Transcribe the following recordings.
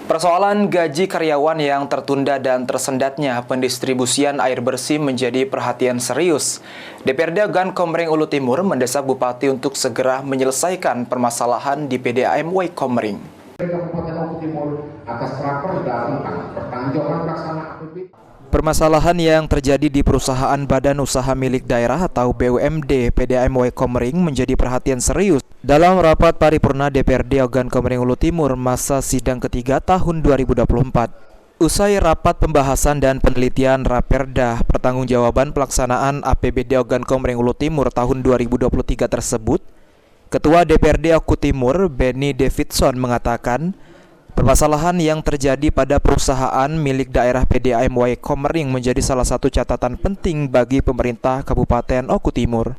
Persoalan gaji karyawan yang tertunda dan tersendatnya pendistribusian air bersih menjadi perhatian serius. DPRD Ogan Komering Ulu Timur mendesak Bupati untuk segera menyelesaikan permasalahan di PDAM Way Komering. Kabupaten Ulu Timur atas rapor dan pertanggungjawaban pelaksana APBD. Permasalahan yang terjadi di perusahaan Badan Usaha Milik Daerah atau BUMD PDAM Way Komering menjadi perhatian serius dalam rapat paripurna DPRD Ogan Komering Ulu Timur masa sidang ketiga tahun 2024. Usai rapat pembahasan dan penelitian Raperda Pertanggungjawaban Pelaksanaan APBD Ogan Komering Ulu Timur tahun 2023 tersebut, Ketua DPRD Oku Timur Benny Davidson mengatakan permasalahan yang terjadi pada perusahaan milik daerah PDAM Way Komering menjadi salah satu catatan penting bagi pemerintah Kabupaten Oku Timur.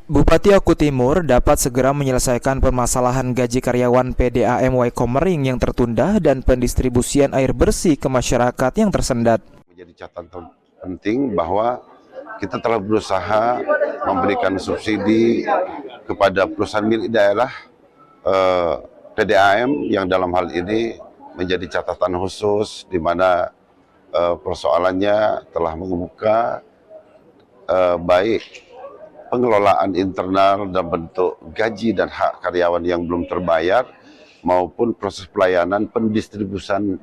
Bupati Oku Timur dapat segera menyelesaikan permasalahan gaji karyawan PDAM Way Komering yang tertunda dan pendistribusian air bersih ke masyarakat yang tersendat. Menjadi catatan penting bahwa kita telah berusaha memberikan subsidi kepada perusahaan milik daerah PDAM yang dalam hal ini menjadi catatan khusus di mana persoalannya telah mengemuka baik pengelolaan internal dan bentuk gaji dan hak karyawan yang belum terbayar maupun proses pelayanan pendistribusian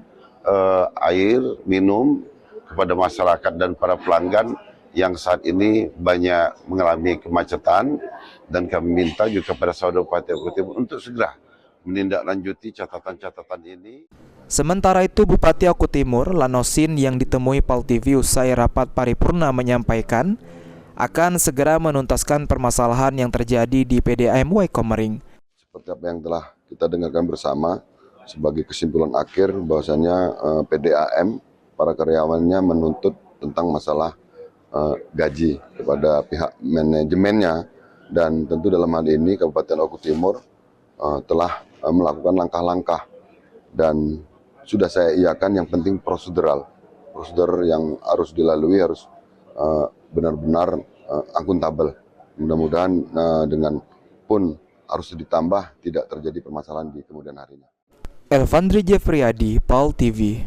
air minum kepada masyarakat dan para pelanggan yang saat ini banyak mengalami kemacetan, dan kami minta juga kepada saudara Bupati Oku Timur untuk segera menindaklanjuti catatan-catatan ini. Sementara itu, Bupati Oku Timur Lanosin yang ditemui Pal TV usai rapat paripurna menyampaikan akan segera menuntaskan permasalahan yang terjadi di PDAM Way Komering. Seperti apa yang telah kita dengarkan bersama sebagai kesimpulan akhir bahwasanya PDAM para karyawannya menuntut tentang masalah gaji kepada pihak manajemennya, dan tentu dalam hal ini Kabupaten Oku Timur telah melakukan langkah-langkah dan sudah saya iakan yang penting prosedur yang harus dilalui harus benar-benar akuntabel. Mudah-mudahan dengan pun harus ditambah tidak terjadi permasalahan di kemudian harinya. Elvandri Jeffriyadi, Pal TV.